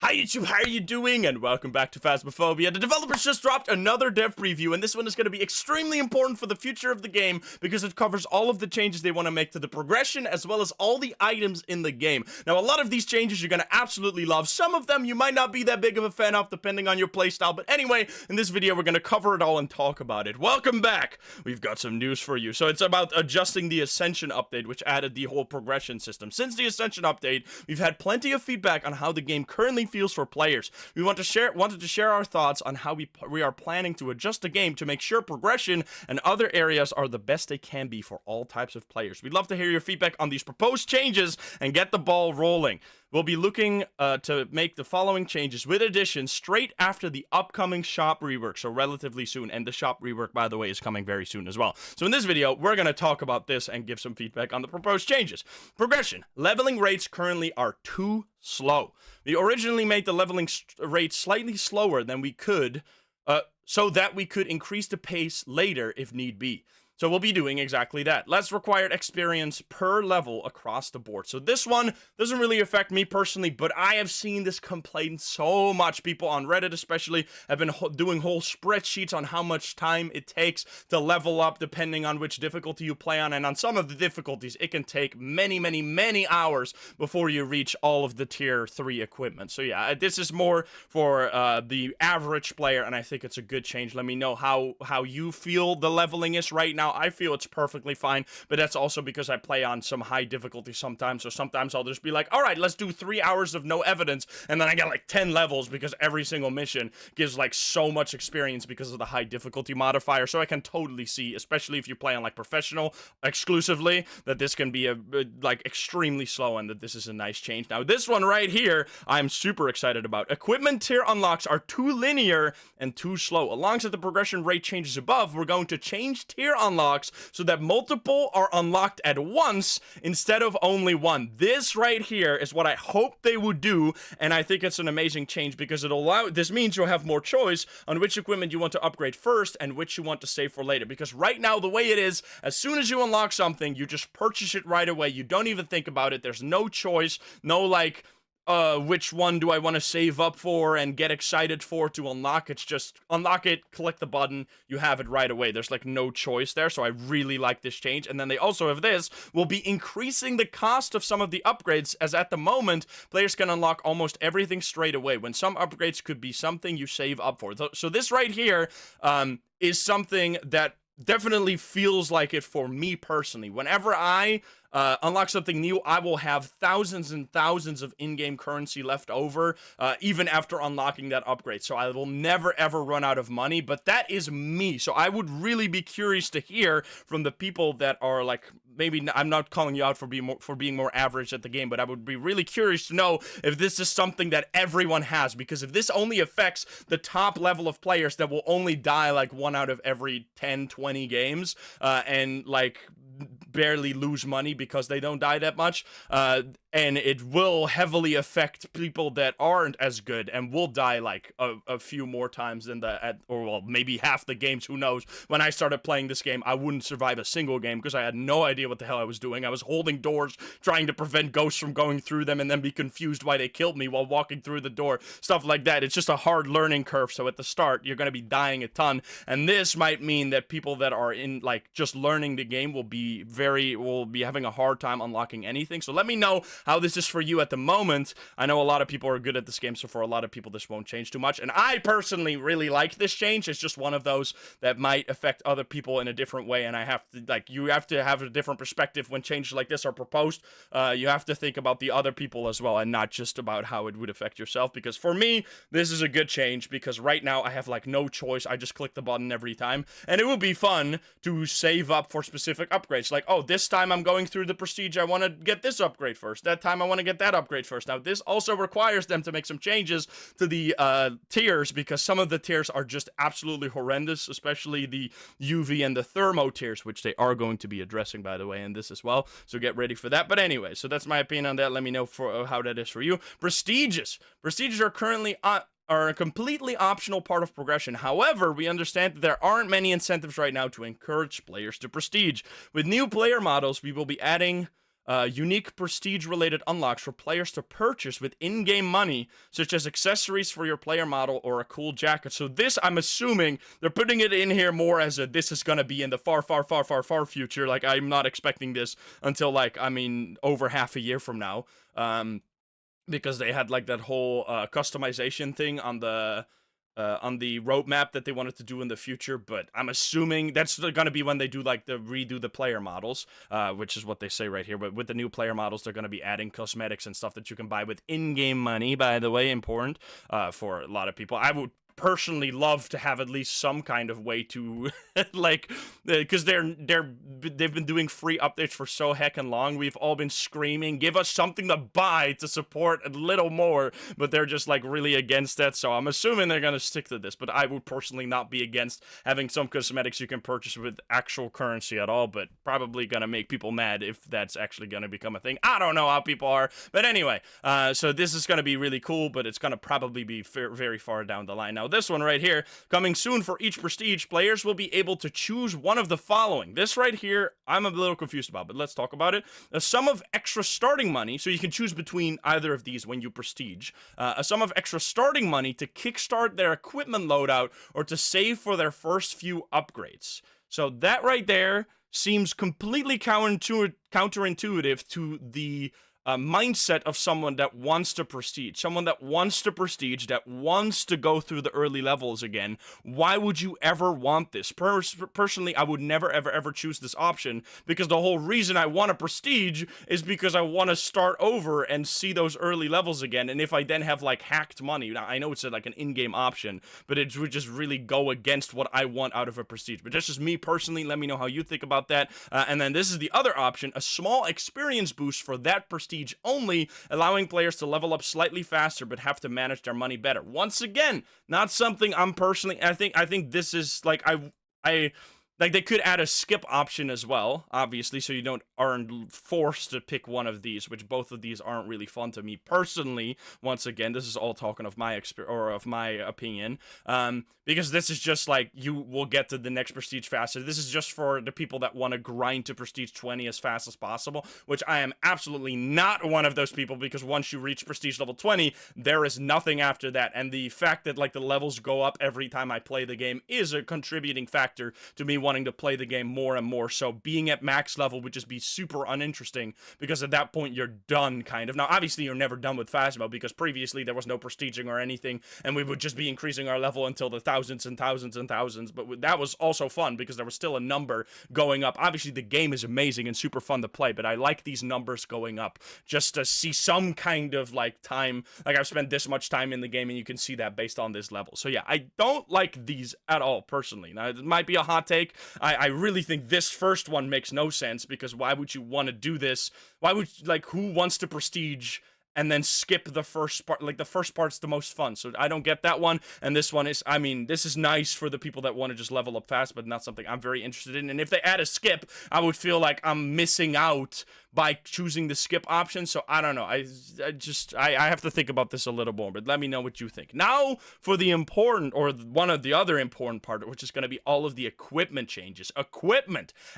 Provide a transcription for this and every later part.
Hi YouTube, how are you doing? And welcome back to Phasmophobia. The developers just dropped another dev preview, and this one is going to be extremely important for the future of the game because it covers all of the changes they want to make to the progression as well as all the items in the game. Now, a lot of these changes you're going to absolutely love. Some of them you might not be that big of a fan of depending on your playstyle, but anyway, in this video we're going to cover it all and talk about it. Welcome back! We've got some news for you. So it's about adjusting the Ascension update, which added the whole progression system. Since the Ascension update, we've had plenty of feedback on how the game currently feels for players. We wanted to share our thoughts on how we are planning to adjust the game to make sure progression and other areas are the best they can be for all types of players. We'd love to hear your feedback on these proposed changes and get the ball rolling. We'll be looking to make the following changes with additions straight after the upcoming shop rework, so relatively soon, and the shop rework, by the way, is coming very soon as well. So in this video, we're going to talk about this and give some feedback on the proposed changes. Progression. Leveling rates currently are too slow. We originally made the leveling rate slightly slower than we could, so that we could increase the pace later if need be. So we'll be doing exactly that. Less required experience per level across the board. So this one doesn't really affect me personally, but I have seen this complaint so much. People on Reddit especially have been doing whole spreadsheets on how much time it takes to level up depending on which difficulty you play on. And on some of the difficulties, it can take many hours before you reach all of the tier 3 equipment. So yeah, this is more for the average player, and I think it's a good change. Let me know how you feel the leveling is right now. I feel it's perfectly fine, but that's also because I play on some high difficulty sometimes, so sometimes I'll just be like, alright, let's do 3 hours of no evidence, and then I get like 10 levels because every single mission gives like so much experience because of the high difficulty modifier. So I can totally see, especially if you play on like professional exclusively, that this can be like extremely slow and that this is a nice change. Now this one right here, I'm super excited about. Equipment tier unlocks are too linear and too slow. Alongside the progression rate changes above, we're going to change tier unlocks so that multiple are unlocked at once instead of only one. This right here is what I hope they would do, and I think it's an amazing change because this means you'll have more choice on which equipment you want to upgrade first and which you want to save for later. Because right now, the way it is, as soon as you unlock something, you just purchase it right away. You don't even think about it. There's no choice, no like which one do I want to save up for and get excited for to unlock. It's just unlock it, click the button, you have it right away. There's like no choice there, so I really like this change. And then they also have this, will be increasing the cost of some of the upgrades, as at the moment, players can unlock almost everything straight away, when some upgrades could be something you save up for. So this right here is something that definitely feels like it for me personally. Whenever I unlock something new, I will have thousands and thousands of in-game currency left over, even after unlocking that upgrade. So I will never ever run out of money, but that is me. So I would really be curious to hear from the people that are like, maybe I'm not calling you out for being more average at the game, but I would be really curious to know if this is something that everyone has, because if this only affects the top level of players that will only die like 1 out of every 10, 20 games, and like barely lose money because they don't die that much, and it will heavily affect people that aren't as good and will die like a few more times than or well, maybe half the games, who knows. When I started playing this game, I wouldn't survive a single game because I had no idea what the hell I was doing. I was holding doors, trying to prevent ghosts from going through them, and then be confused why they killed me while walking through the door, stuff like that. It's just a hard learning curve, so at the start, you're going to be dying a ton, and this might mean that people that are in, like, just learning the game will be having a hard time unlocking anything. So let me know how this is for you at the moment. I know a lot of people are good at this game, so for a lot of people this won't change too much, and I personally really like this change. It's just one of those that might affect other people in a different way, and I have to, like, you have to have a different perspective when changes like this are proposed. You have to think about the other people as well, and not just about how it would affect yourself, because for me, this is a good change, because right now I have like no choice. I just click the button every time, and it would be fun to save up for specific upgrades. Like, oh, this time I'm going through the prestige, I want to get this upgrade first. That time I want to get that upgrade first. Now, this also requires them to make some changes to the tiers, because some of the tiers are just absolutely horrendous, especially the UV and the thermo tiers, which they are going to be addressing, by the way, in this as well. So get ready for that. But anyway, so that's my opinion on that. Let me know for how that is for you. Prestiges are currently are a completely optional part of progression. However, we understand that there aren't many incentives right now to encourage players to prestige. With new player models, we will be adding unique prestige-related unlocks for players to purchase with in-game money, such as accessories for your player model or a cool jacket. So this, I'm assuming, they're putting it in here more as a, this is gonna be in the far, far, far, far, far future. Like, I'm not expecting this until, like, I mean, over half a year from now. Because they had, like, that whole customization thing on the roadmap that they wanted to do in the future, but I'm assuming that's gonna be when they do, like, redo the player models, which is what they say right here. But with the new player models, they're gonna be adding cosmetics and stuff that you can buy with in-game money, by the way, important for a lot of people. I would personally love to have at least some kind of way to like, because they've been doing free updates for so heckin' long. We've all been screaming, give us something to buy to support a little more, but they're just like really against that. So I'm assuming they're gonna stick to this, but I would personally not be against having some cosmetics you can purchase with actual currency at all, but probably gonna make people mad if that's actually gonna become a thing. I don't know how people are, but anyway, so this is gonna be really cool, but it's gonna probably be very far down the line. Now, this one right here, coming soon for each prestige, players will be able to choose one of the following. This right here, I'm a little confused about, but let's talk about it. A sum of extra starting money, so you can choose between either of these when you prestige. A sum of extra starting money to kickstart their equipment loadout or to save for their first few upgrades. So that right there seems completely counterintuitive to the mindset of someone that wants to prestige, that wants to go through the early levels again. Why would you ever want this? Personally, I would never, ever choose this option, because the whole reason I want to prestige is because I want to start over and see those early levels again. And if I then have, like, hacked money, now, I know it's like an in-game option, but it would just really go against what I want out of a prestige. But that's just me personally. Let me know how you think about that. And then this is the other option, a small experience boost for that prestige only, allowing players to level up slightly faster but have to manage their money better. Once again, not something I'm personally, I think this is like, I like, they could add a skip option as well, obviously, so you aren't forced to pick one of these, which both of these aren't really fun to me personally. Once again, this is all talking of my opinion, because this is just like, you will get to the next prestige faster. This is just for the people that want to grind to prestige 20 as fast as possible, which I am absolutely not one of those people, because once you reach prestige level 20, there is nothing after that. And the fact that, like, the levels go up every time I play the game is a contributing factor to me wanting to play the game more and more. So being at max level would just be super uninteresting, because at that point you're done, kind of. Now, obviously, you're never done with Phasmo, because previously there was no prestiging or anything, and we would just be increasing our level until the thousands and thousands and thousands. But that was also fun, because there was still a number going up. Obviously, the game is amazing and super fun to play, but I like these numbers going up just to see some kind of, like, time. Like, I've spent this much time in the game, and you can see that based on this level. So yeah, I don't like these at all, personally. Now, it might be a hot take. I really think this first one makes no sense, because why would you want to do this? Why would, like, who wants to prestige and then skip the first part? Like, the first part's the most fun, so I don't get that one. And this one is, I mean, this is nice for the people that want to just level up fast, but not something I'm very interested in. And if they add a skip, I would feel like I'm missing out by choosing the skip option. So I don't know. I have to think about this a little more, but let me know what you think. Now for the important, or one of the other important part, which is going to be all of the equipment changes.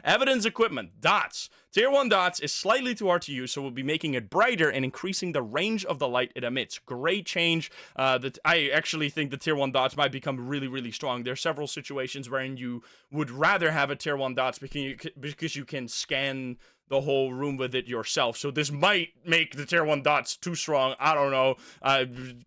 Evidence equipment, dots. Tier 1 dots is slightly too hard to use, so we'll be making it brighter and increasing the range of the light it emits. Great change. That I actually think the tier 1 dots might become really, really strong. There are several situations wherein you would rather have a tier 1 dots because you can scan the whole room with it yourself. So this might make the tier 1 dots too strong. I don't know.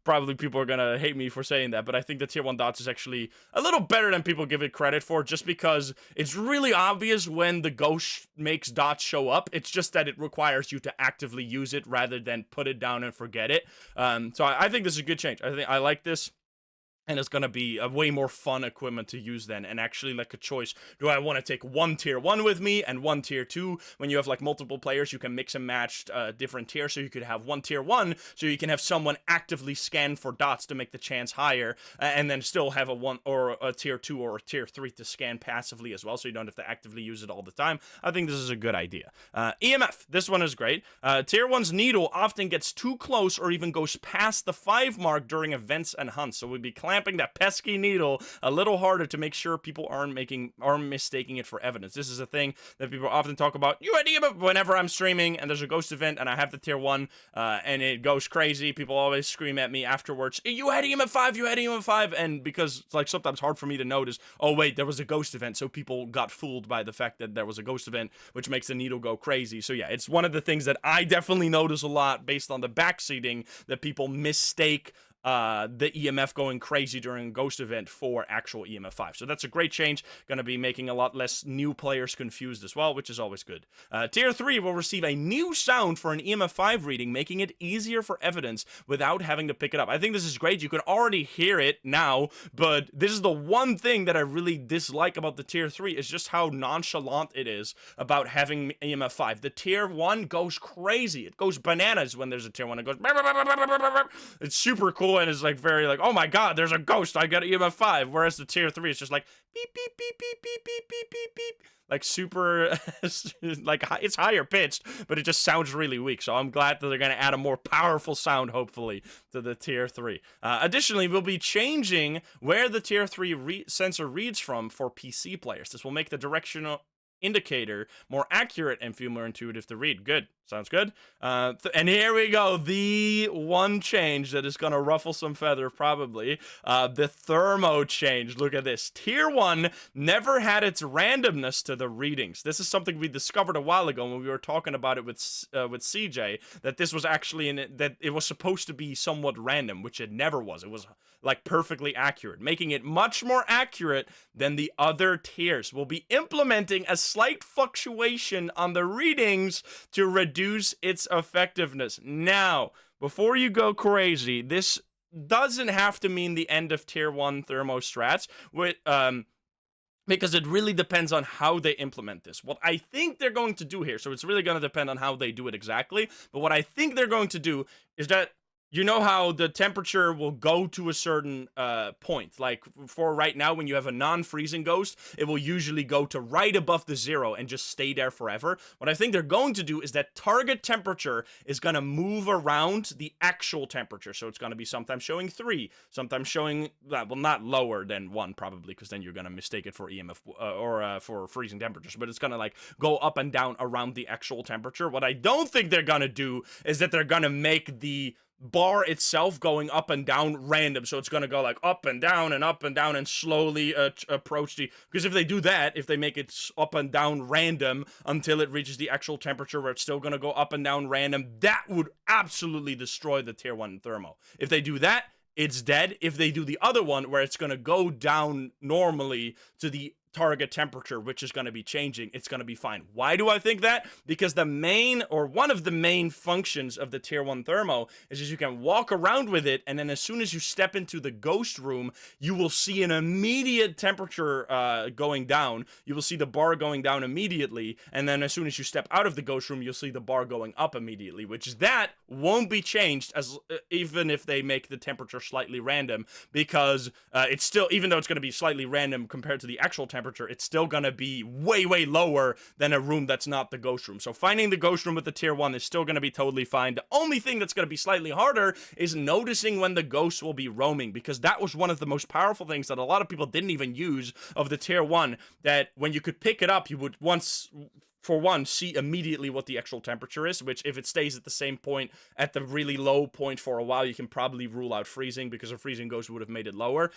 Probably people are gonna hate me for saying that, but I think the tier 1 dots is actually a little better than people give it credit for, just because it's really obvious when the ghost makes dots show up. It's just that it requires you to actively use it rather than put it down and forget it. So I think this is a good change. I like this. And it's going to be a way more fun equipment to use then, and actually, like, a choice. Do I want to take one tier 1 with me and one tier 2? When you have, like, multiple players, you can mix and match different tiers, so you could have one tier 1, so you can have someone actively scan for dots to make the chance higher, and then still have a 1 or a tier 2 or a tier 3 to scan passively as well, so you don't have to actively use it all the time. I think this is a good idea. EMF, this one is great. Tier 1's needle often gets too close or even goes past the 5 mark during events and hunts, so we'll be clamping that pesky needle a little harder to make sure people aren't mistaking it for evidence. This is a thing that people often talk about. Whenever I'm streaming and there's a ghost event and I have the tier 1 and it goes crazy, people always scream at me afterwards, you had EMF5, you had EMF5, and because it's like sometimes hard for me to notice, oh wait, there was a ghost event, so people got fooled by the fact that there was a ghost event, which makes the needle go crazy. So yeah, it's one of the things that I definitely notice a lot based on the backseating, that people mistake the EMF going crazy during a ghost event for actual EMF5. So that's a great change. Going to be making a lot less new players confused as well, which is always good. Tier 3 will receive a new sound for an EMF5 reading, making it easier for evidence without having to pick it up. I think this is great. You can already hear it now, but this is the one thing that I really dislike about the Tier 3 is just how nonchalant it is about having EMF5. The Tier 1 goes crazy. It goes bananas when there's a Tier 1. It goes... It's super cool. And it's like very like, oh my god, there's a ghost, I got EMF5. Whereas the tier 3 is just like beep beep beep beep beep beep beep beep beep, like super like it's higher pitched, but it just sounds really weak. So I'm glad that they're gonna add a more powerful sound, hopefully, to the tier 3. Additionally, we'll be changing where the tier 3 sensor reads from for PC players. This will make the directional indicator more accurate and feel more intuitive to read. Good. Sounds good. And here we go. The one change that is going to ruffle some feather, probably. The thermo change. Look at this. Tier 1 never had its randomness to the readings. This is something we discovered a while ago when we were talking about it with CJ, that this was actually that it was supposed to be somewhat random, which it never was. It was like perfectly accurate, making it much more accurate than the other tiers. We'll be implementing a slight fluctuation on the readings to reduce its effectiveness. Now, before you go crazy, this doesn't have to mean the end of tier 1 thermostrats, because it really depends on how they implement this. What I think they're going to do here, so it's really going to depend on how they do it exactly, but what I think they're going to do is that, you know how the temperature will go to a certain point. Like, for right now, when you have a non-freezing ghost, it will usually go to right above the 0 and just stay there forever. What I think they're going to do is that target temperature is going to move around the actual temperature. So it's going to be sometimes showing 3, sometimes showing, well, not lower than 1, probably, because then you're going to mistake it for EMF or for freezing temperatures. But it's going to, like, go up and down around the actual temperature. What I don't think they're going to do is that they're going to make the bar itself going up and down random, so it's going to go like up and down and slowly approach the, because if they do that, if they make it up and down random until it reaches the actual temperature where it's still going to go up and down random, that would absolutely destroy the tier 1 thermo. If they do that, it's dead. If they do the other one where it's going to go down normally to the target temperature, which is going to be changing, it's going to be fine. Why do I think that? Because the main, or one of the main functions of the tier 1 thermo is that you can walk around with it, and then as soon as you step into the ghost room, you will see an immediate temperature going down. You will see the bar going down immediately, and then as soon as you step out of the ghost room, you'll see the bar going up immediately, which that won't be changed as even if they make the temperature slightly random, because it's still, even though it's going to be slightly random compared to the actual temperature, it's still gonna be way lower than a room that's not the ghost room. So finding the ghost room with the tier 1 is still gonna be totally fine. The only thing that's gonna be slightly harder is noticing when the ghosts will be roaming, because that was one of the most powerful things that a lot of people didn't even use of the tier 1, that when you could pick it up, you would for one, see immediately what the actual temperature is, which if it stays at the same point, at the really low point for a while, you can probably rule out freezing, because a freezing ghost would have made it lower.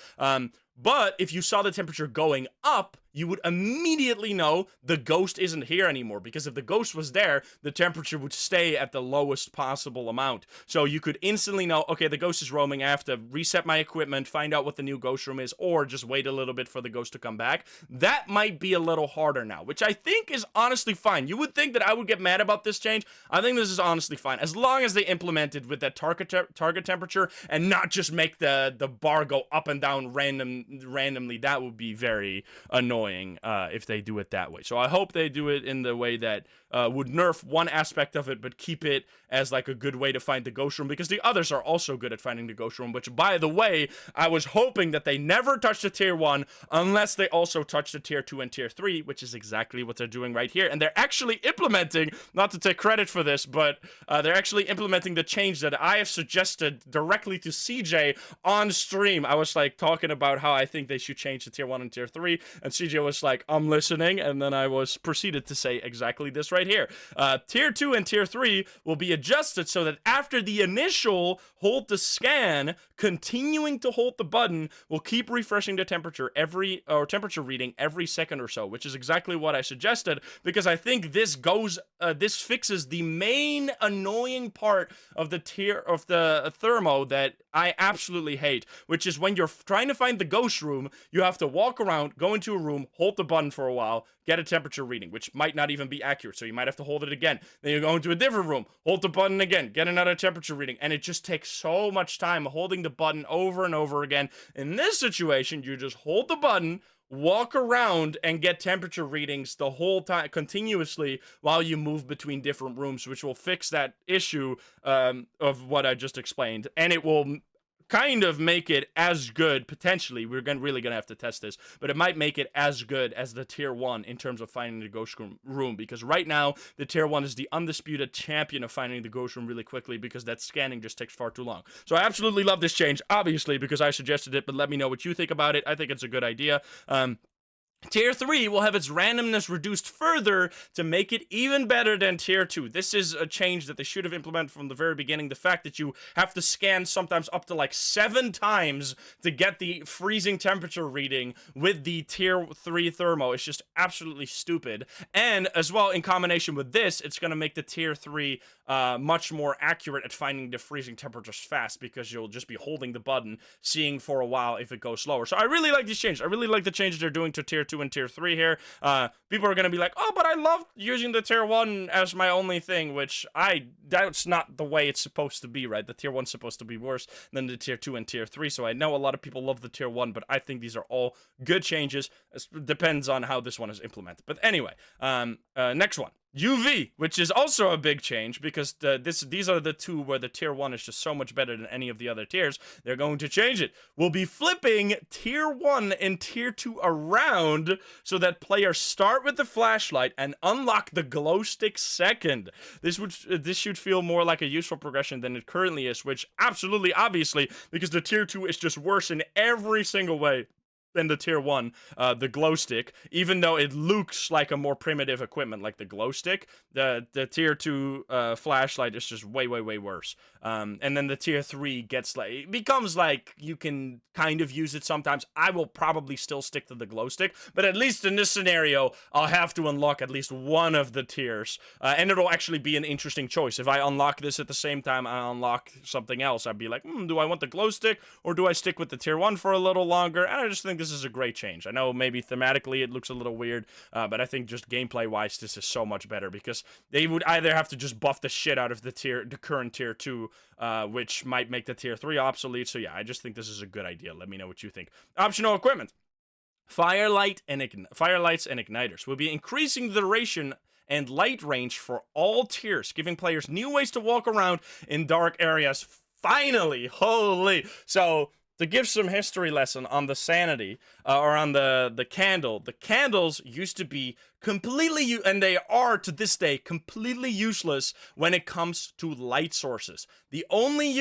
But if you saw the temperature going up, you would immediately know the ghost isn't here anymore, because if the ghost was there, the temperature would stay at the lowest possible amount. So you could instantly know, okay, the ghost is roaming, I have to reset my equipment, find out what the new ghost room is, or just wait a little bit for the ghost to come back. That might be a little harder now, which I think is honestly fine. You would think that I would get mad about this change. I think this is honestly fine, as long as they implement it with that target temperature and not just make the bar go up and down randomly. That would be very annoying if they do it that way. So I hope they do it in the way that would nerf one aspect of it, but keep it as like a good way to find the ghost room, because the others are also good at finding the ghost room, which, by the way, I was hoping that they never touch the tier 1 unless they also touch the tier 2 and tier 3, which is exactly what they're doing right here. And they're actually implementing, not to take credit for this, but they're actually implementing the change that I have suggested directly to CJ on stream. I was like talking about how I think they should change to tier 1 and tier 3, and CJ was like, I'm listening, and then I was proceeded to say exactly this right here. Tier 2 and tier 3 will be adjusted so that after the initial hold the scan, continuing to hold the button will keep refreshing the temperature temperature reading every second or so, which is exactly what I suggested, because I think this fixes the main annoying part of the thermo that I absolutely hate, which is when you're trying to find the ghost room, you have to walk around, go into a room, hold the button for a while, get a temperature reading, which might not even be accurate, so you might have to hold it again. Then you go into a different room, hold the button again, get another temperature reading, and it just takes so much time holding the button over and over again. In this situation, you just hold the button, walk around, and get temperature readings the whole time continuously while you move between different rooms, which will fix that issue of what I just explained, and it will kind of make it as good, potentially, we're really gonna have to test this, but it might make it as good as the tier 1 in terms of finding the ghost room, because right now, the tier 1 is the undisputed champion of finding the ghost room really quickly, because that scanning just takes far too long. So I absolutely love this change, obviously, because I suggested it, but let me know what you think about it. I think it's a good idea. Tier 3 will have its randomness reduced further to make it even better than Tier 2. This is a change that they should have implemented from the very beginning. The fact that you have to scan sometimes up to like 7 times to get the freezing temperature reading with the Tier 3 thermo is just absolutely stupid. And as well, in combination with this, it's going to make the Tier 3 much more accurate at finding the freezing temperatures fast, because you'll just be holding the button, seeing for a while if it goes slower. So I really like these changes. I really like the changes they're doing to Tier 2 and Tier 3 here. People are going to be like, oh, but I love using the Tier 1 as my only thing, which that's not the way it's supposed to be, right? The Tier 1's supposed to be worse than the Tier 2 and Tier 3, so I know a lot of people love the Tier 1, but I think these are all good changes. It depends on how this one is implemented. But anyway, next one. UV, which is also a big change, because these are the two where the tier 1 is just so much better than any of the other tiers. They're going to change it. We'll be flipping tier 1 and tier 2 around so that players start with the flashlight and unlock the glow stick second. This should feel more like a useful progression than it currently is, which absolutely, obviously, because the tier 2 is just worse in every single way than the tier 1, the glow stick, even though it looks like a more primitive equipment like the glow stick. The tier 2 flashlight is just way worse. And then the tier 3 becomes like you can kind of use it sometimes. I will probably still stick to the glow stick, but at least in this scenario, I'll have to unlock at least one of the tiers, and it'll actually be an interesting choice. If I unlock this at the same time I unlock something else, I'd be like, do I want the glow stick, or do I stick with the tier 1 for a little longer? And I just think this is a great change. I know maybe thematically it looks a little weird, but I think just gameplay-wise, this is so much better, because they would either have to just buff the shit out of the current tier 2, which might make the tier 3 obsolete. So yeah, I just think this is a good idea. Let me know what you think. Optional equipment. Firelights and igniters will be increasing the duration and light range for all tiers, giving players new ways to walk around in dark areas. Finally, holy. So to give some history lesson on the sanity, or on the candle, the candles used to be completely, and they are to this day, completely useless when it comes to light sources. The only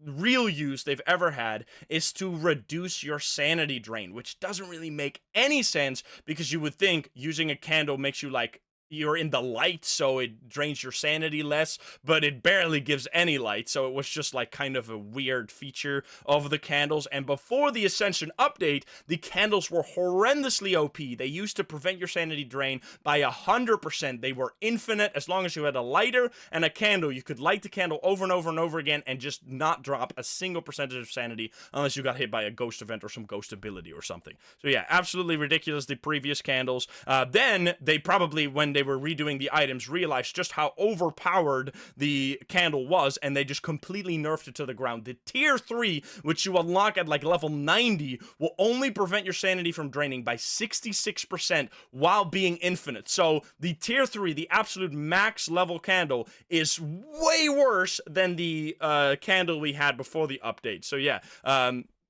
real use they've ever had is to reduce your sanity drain, which doesn't really make any sense, because you would think using a candle makes you like, you're in the light, so it drains your sanity less, but it barely gives any light, so it was just like kind of a weird feature of the candles. And before the Ascension update, the candles were horrendously OP. They used to prevent your sanity drain by 100%. They were infinite. As long as you had a lighter and a candle, you could light the candle over and over and over again and just not drop a single percentage of sanity unless you got hit by a ghost event or some ghost ability or something. So yeah, absolutely ridiculous, the previous candles. Then they probably, when they were redoing the items, realized just how overpowered the candle was, and they just completely nerfed it to the ground. The tier 3, which you unlock at like level 90, will only prevent your sanity from draining by 66% while being infinite. So the tier 3, the absolute max level candle, is way worse than the candle we had before the update. So yeah,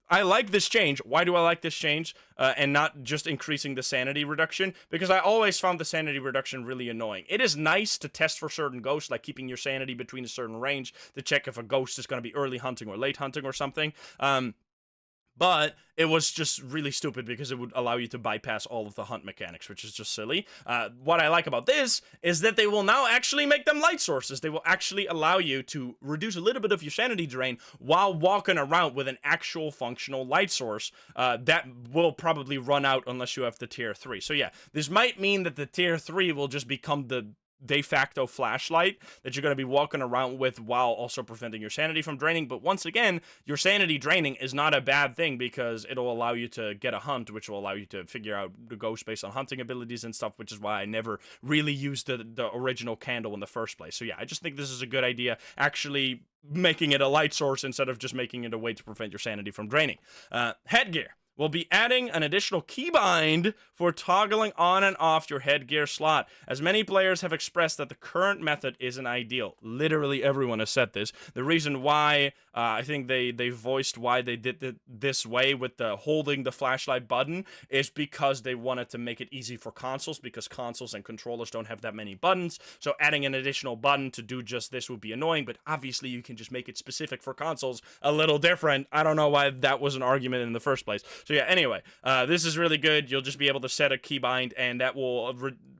I like this change. Why do I like this change and not just increasing the sanity reduction? Because I always found the sanity reduction really annoying. It is nice to test for certain ghosts, like keeping your sanity between a certain range to check if a ghost is going to be early hunting or late hunting or something. But it was just really stupid because it would allow you to bypass all of the hunt mechanics, which is just silly. What I like about this is that they will now actually make them light sources. They will actually allow you to reduce a little bit of your sanity drain while walking around with an actual functional light source that will probably run out unless you have the tier 3. So yeah, this might mean that the tier 3 will just become the de facto flashlight that you're going to be walking around with while also preventing your sanity from draining. But once again, your sanity draining is not a bad thing because it'll allow you to get a hunt, which will allow you to figure out the ghost based on hunting abilities and stuff, which is why I never really used the original candle in the first place. So yeah, I just think this is a good idea, actually making it a light source instead of just making it a way to prevent your sanity from draining. Headgear. We'll be adding an additional keybind for toggling on and off your headgear slot, as many players have expressed that the current method isn't ideal. Literally everyone has said this. The reason why, I think they voiced why they did it this way with the holding the flashlight button is because they wanted to make it easy for consoles, because consoles and controllers don't have that many buttons, so adding an additional button to do just this would be annoying, but obviously you can just make it specific for consoles a little different. I don't know why that was an argument in the first place. So yeah, anyway, this is really good. You'll just be able to set a keybind, and that will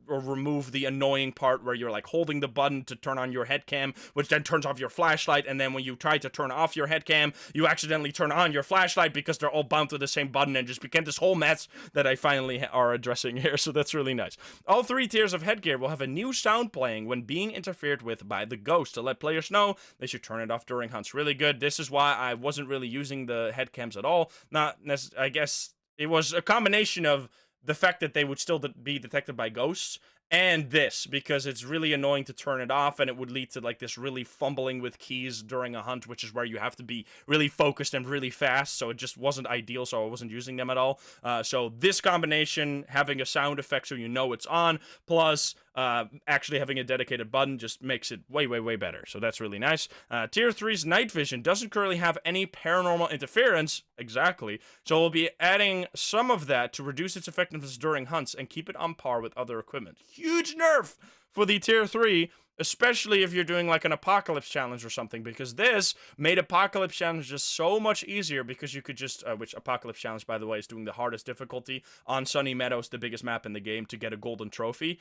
remove the annoying part where you're like holding the button to turn on your head cam, which then turns off your flashlight, and then when you try to turn off your head cam, you accidentally turn on your flashlight because they're all bound to the same button, and just became this whole mess that I finally are addressing here, so that's really nice. All 3 tiers of headgear will have a new sound playing when being interfered with by the ghost to let players know they should turn it off during hunts. Really good. This is why I wasn't really using the head cams at all. I guess it was a combination of the fact that they would still be detected by ghosts and this, because it's really annoying to turn it off, and it would lead to like this really fumbling with keys during a hunt, which is where you have to be really focused and really fast, so it just wasn't ideal, so I wasn't using them at all. So this combination, having a sound effect so you know it's on, plus actually having a dedicated button just makes it way, way, way better. So that's really nice. Tier 3's night vision doesn't currently have any paranormal interference. Exactly. So we'll be adding some of that to reduce its effectiveness during hunts and keep it on par with other equipment. Huge nerf for the tier 3, especially if you're doing like an apocalypse challenge or something, because this made apocalypse challenge just so much easier, because you could just which apocalypse challenge, by the way, is doing the hardest difficulty on Sunny Meadows, the biggest map in the game, to get a golden trophy.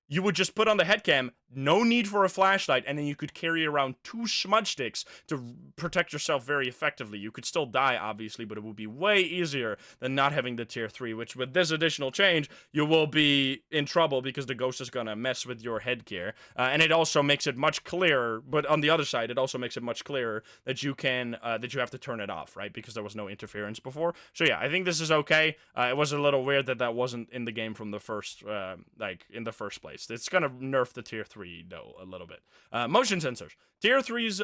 You would just put on the headcam, no need for a flashlight, and then you could carry around 2 smudge sticks to protect yourself very effectively. You could still die, obviously, but it would be way easier than not having the tier 3, which with this additional change, you will be in trouble because the ghost is gonna mess with your headgear. And it also makes it much clearer, but on the other side, it also makes it much clearer that you can, that you have to turn it off, right? Because there was no interference before. So yeah, I think this is okay. It was a little weird that that wasn't in the game from the first, in the first place. It's gonna nerf the tier 3 though a little bit. Motion sensors. Tier 3's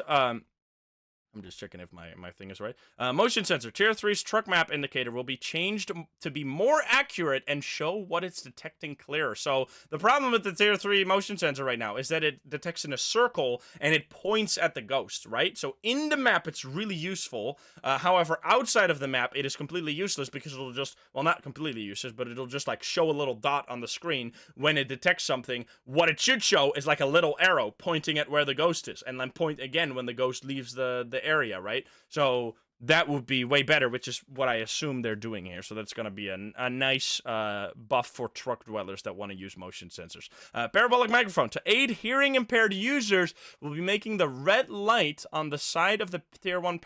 I'm just checking if my thing is right. Motion sensor. Tier 3's truck map indicator will be changed to be more accurate and show what it's detecting clearer. So the problem with the tier 3 motion sensor right now is that it detects in a circle and it points at the ghost, right? So in the map, it's really useful. However, outside of the map, it is completely useless because it'll just, well, not completely useless, but it'll just like show a little dot on the screen when it detects something. What it should show is like a little arrow pointing at where the ghost is, and then point again when the ghost leaves the area, right? So that would be way better, which is what I assume they're doing here. So that's going to be a nice buff for truck dwellers that want to use motion sensors. Parabolic microphone. To aid hearing impaired users, we'll be making the red light on the side of the tier 1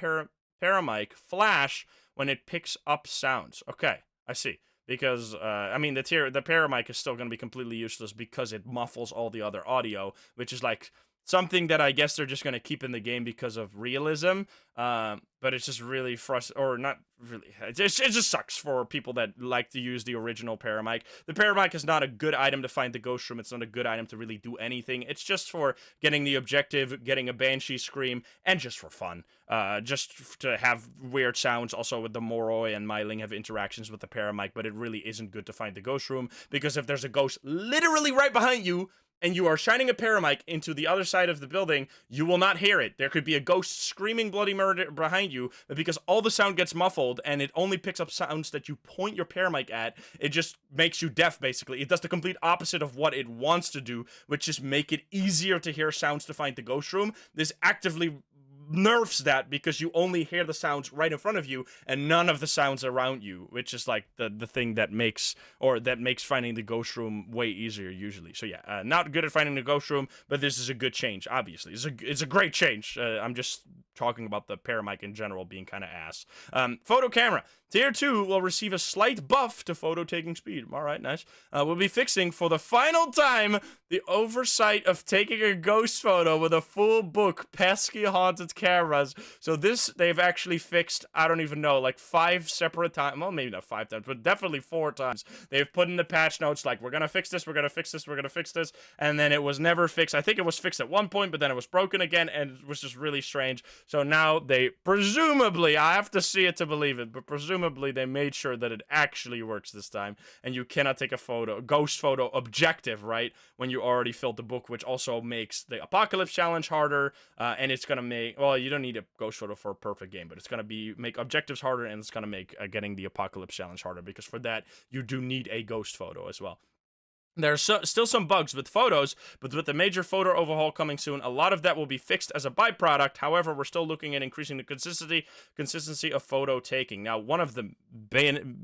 paramic flash when it picks up sounds. Okay, I see. Because, I mean, the paramic is still going to be completely useless because it muffles all the other audio, which is like something that I guess they're just going to keep in the game because of realism, but it's just really frustrating, or not really, it just sucks for people that like to use the original paramic. The paramic is not a good item to find the ghost room, it's not a good item to really do anything, it's just for getting the objective, getting a banshee scream, and just for fun. Just to have weird sounds. Also with the Moroi and Myling have interactions with the paramic, but it really isn't good to find the ghost room, because if there's a ghost literally right behind you, and you are shining a paramic into the other side of the building, you will not hear it. There could be a ghost screaming bloody murder behind you, but because all the sound gets muffled and it only picks up sounds that you point your paramic at, it just makes you deaf, basically. It does the complete opposite of what it wants to do, which is make it easier to hear sounds to find the ghost room. This actively nerfs that because you only hear the sounds right in front of you and none of the sounds around you, which is like the thing that makes finding the ghost room way easier usually. So yeah, not good at finding the ghost room, but this is a good change. Obviously, it's a great change. I'm just talking about the paramic in general being kind of ass. Photo camera. Tier 2 will receive a slight buff to photo taking speed. Alright, nice. We'll be fixing for the final time the oversight of taking a ghost photo with a full book pesky haunted cameras. So this, they've actually fixed, I don't even know, like 5 separate times. Well, maybe not 5 times, but definitely 4 times. They've put in the patch notes like, we're gonna fix this, we're gonna fix this, we're gonna fix this. And then it was never fixed. I think it was fixed at one point, but then it was broken again, and it was just really strange. So now they, presumably, I have to see it to believe it, but presumably they made sure that it actually works this time, and you cannot take a ghost photo objective, right, when you already filled the book, which also makes the apocalypse challenge harder, and it's gonna make, well, you don't need a ghost photo for a perfect game, but it's gonna make objectives harder, and it's gonna make getting the apocalypse challenge harder, because for that, you do need a ghost photo as well. There's still some bugs with photos, but with the major photo overhaul coming soon, a lot of that will be fixed as a byproduct. However, we're still looking at increasing the consistency of photo taking. Now, one of the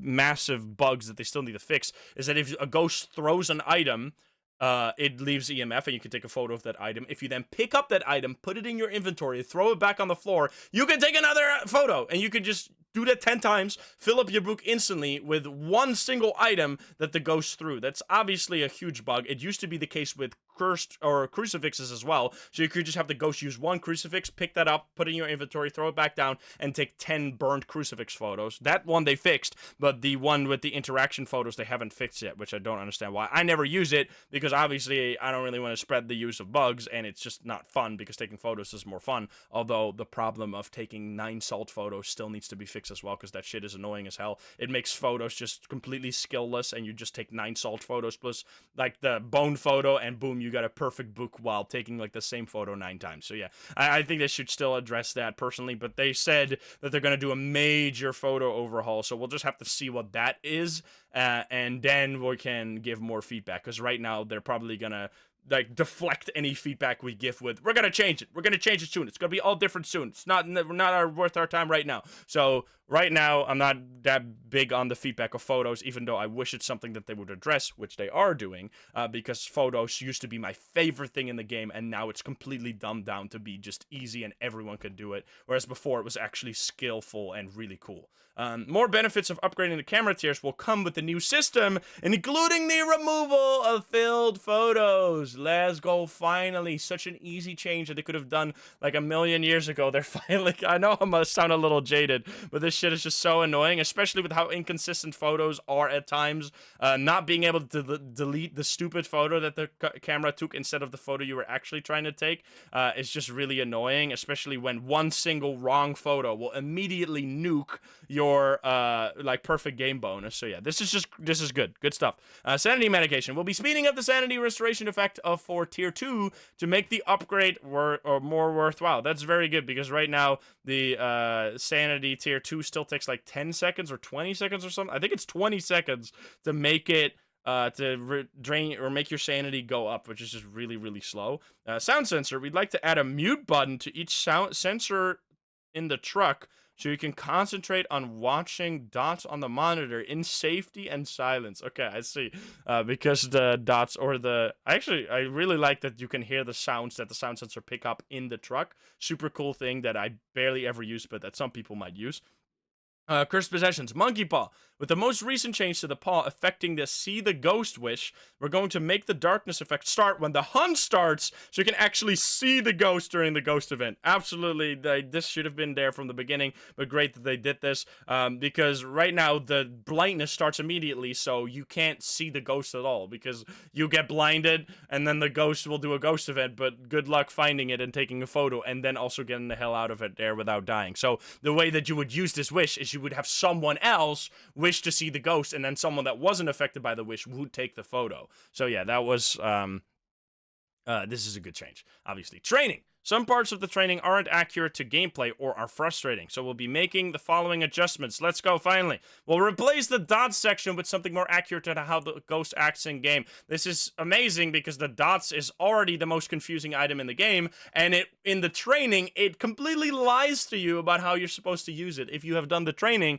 massive bugs that they still need to fix is that if a ghost throws an item, it leaves EMF, and you can take a photo of that item. If you then pick up that item, put it in your inventory, throw it back on the floor, you can take another photo, and you can just do that 10 times, fill up your book instantly with one single item that the ghost threw. That's obviously a huge bug. It used to be the case with cursed or crucifixes as well, so you could just have the ghost use one crucifix, pick that up, put it in your inventory, throw it back down, and take 10 burned crucifix photos. That one they fixed, but the one with the interaction photos they haven't fixed yet, which I don't understand why. I never use it, because obviously I don't really want to spread the use of bugs, and it's just not fun, because taking photos is more fun, although the problem of taking 9 salt photos still needs to be fixed as well, because that shit is annoying as hell. It makes photos just completely skillless, and you just take 9 salt photos plus like the bone photo, and boom, you got a perfect book while taking like the same photo 9 times. So yeah, I think they should still address that personally, but they said that they're going to do a major photo overhaul, so we'll just have to see what that is, and then we can give more feedback, because right now they're probably going to like deflect any feedback we give with, we're gonna change it soon, it's gonna be all different soon, it's not worth our time right now. So right now I'm not that big on the feedback of photos, even though I wish it's something that they would address, which they are doing, because photos used to be my favorite thing in the game, and now it's completely dumbed down to be just easy and everyone could do it, whereas before it was actually skillful and really cool. More benefits of upgrading the camera tiers will come with the new system, including the removal of filled photos. Let's go, finally. Such an easy change that they could have done like a million years ago. They're finally, I know I must sound a little jaded, but this shit is just so annoying, especially with how inconsistent photos are at times. Not being able to delete the stupid photo that the camera took instead of the photo you were actually trying to take is just really annoying, especially when one single wrong photo will immediately nuke your like perfect game bonus. So yeah, this is good stuff. Sanity medication will be speeding up the sanity restoration effect for tier 2 to make the upgrade more worthwhile. That's very good, because right now the sanity tier 2 still takes like 10 seconds or 20 seconds or something. I think it's 20 seconds to make it drain or make your sanity go up, which is just really slow. Sound sensor, we'd like to add a mute button to each sound sensor in the truck, so you can concentrate on watching dots on the monitor in safety and silence. Okay, I see. Because the dots or I really like that you can hear the sounds that the sound sensor pick up in the truck. Super cool thing that I barely ever use, but that some people might use. Cursed possessions, monkey paw. With the most recent change to the paw affecting the see the ghost wish, we're going to make the darkness effect start when the hunt starts, so you can actually see the ghost during the ghost event. Absolutely, this should have been there from the beginning, but great that they did this, because right now the blindness starts immediately, so you can't see the ghost at all, because you get blinded, and then the ghost will do a ghost event, but good luck finding it and taking a photo, and then also getting the hell out of it there without dying. So the way that you would use this wish is you would have someone else wish to see the ghost, and then someone that wasn't affected by the wish would take the photo. So yeah, that was This is a good change. Obviously, training. Some parts of the training aren't accurate to gameplay or are frustrating, so we'll be making the following adjustments. Let's go, finally. We'll replace the dots section with something more accurate to how the ghost acts in game. This is amazing because the dots is already the most confusing item in the game, and in the training, it completely lies to you about how you're supposed to use it. If you have done the training,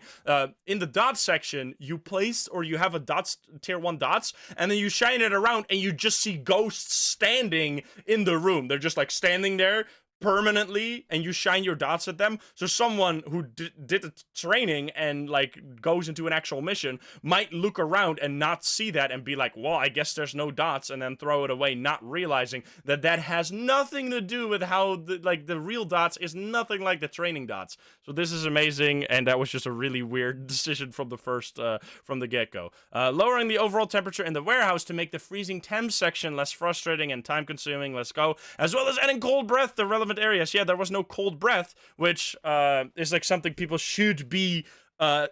in the dots section, you place, or you have a dots, tier 1 dots, and then you shine it around, and you just see ghosts standing in the room. They're just like standing there permanently, and you shine your dots at them. So someone who did the training and like goes into an actual mission might look around and not see that and be like, well, I guess there's no dots, and then throw it away, not realizing that that has nothing to do with how the real dots is nothing like the training dots. So this is amazing, and that was just a really weird decision from the get-go. Lowering the overall temperature in the warehouse to make the freezing temp section less frustrating and time-consuming. Let's go. As well as adding cold breath to relevant areas. Yeah, there was no cold breath, which is like something people should be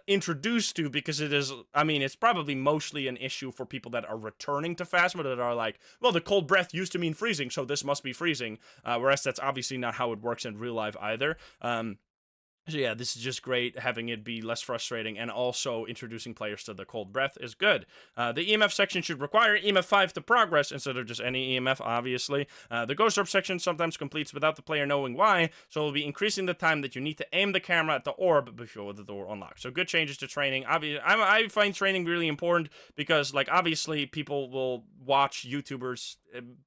introduced to, because it is, I mean, it's probably mostly an issue for people that are returning to Phasma that are like, well, the cold breath used to mean freezing, so this must be freezing, whereas that's obviously not how it works in real life either. So yeah, this is just great. Having it be less frustrating and also introducing players to the cold breath is good. The EMF section should require EMF 5 to progress instead of just any EMF, obviously. The Ghost Orb section sometimes completes without the player knowing why, so it'll be increasing the time that you need to aim the camera at the orb before the door unlocks. So good changes to training. I find training really important because, like, obviously people will watch YouTubers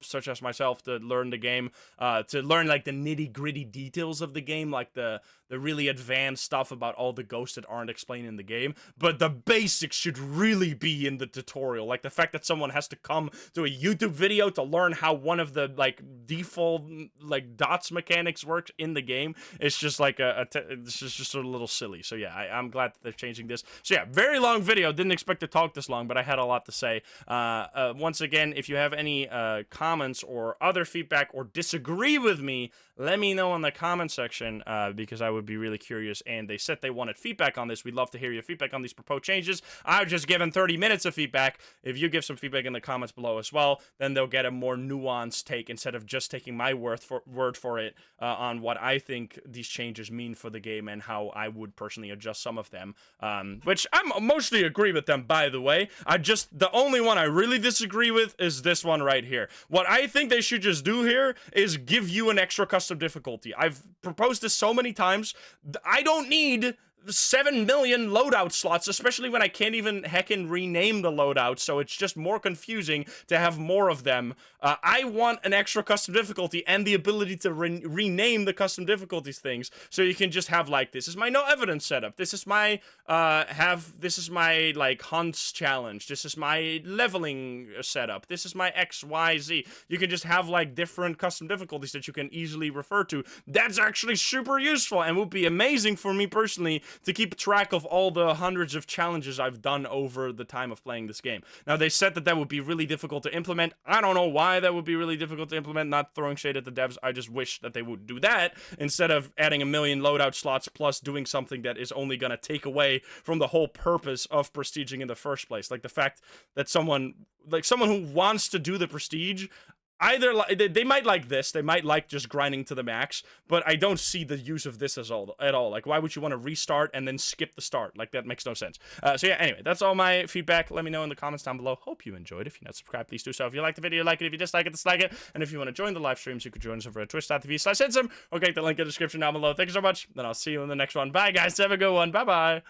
such as myself to learn the game, to learn like the nitty-gritty details of the game, like the really advanced stuff about all the ghosts that aren't explained in the game, but the basics should really be in the tutorial. Like the fact that someone has to come to a YouTube video to learn how one of the like default like dots mechanics works in the game, it's just like it's just a little silly. So yeah, I'm glad that they're changing this. So yeah, very long video, didn't expect to talk this long, but I had a lot to say. Once again, if you have any comments or other feedback or disagree with me, let me know in the comment section, because I would be really curious. And they said they wanted feedback on this. We'd love to hear your feedback on these proposed changes. I've just given 30 minutes of feedback. If you give some feedback in the comments below as well, then they'll get a more nuanced take instead of just taking my word for it on what I think these changes mean for the game and how I would personally adjust some of them, which I mostly agree with them, by the way. The only one I really disagree with is this one right here. What I think they should just do here is give you an extra custom difficulty. I've proposed this so many times. I don't need 7 million loadout slots, especially when I can't even heckin' rename the loadout, so it's just more confusing to have more of them. I want an extra custom difficulty and the ability to rename the custom difficulties things, so you can just have like, this is my no evidence setup, this is my like hunts challenge, this is my leveling setup, this is my XYZ. You can just have like different custom difficulties that you can easily refer to. That's actually super useful and would be amazing for me personally to keep track of all the hundreds of challenges I've done over the time of playing this game. Now, they said that would be really difficult to implement. I don't know why that would be really difficult to implement, not throwing shade at the devs. I just wish that they would do that instead of adding a million loadout slots plus doing something that is only going to take away from the whole purpose of prestiging in the first place. Like the fact that someone who wants to do the prestige, either they might like this, they might like just grinding to the max, but I don't see the use of this at all. Like, why would you want to restart and then skip the start? Like, that makes no sense. So yeah, anyway, that's all my feedback. Let me know in the comments down below. Hope you enjoyed. If you're not subscribed, please do so. If you like the video, like it. If you dislike it, dislike it. And if you want to join the live streams, you could join us over at twitch.tv/Hinsum, or click the link in the description down below. Thank you so much. Then I'll see you in the next one. Bye, guys. Have a good one. Bye-bye.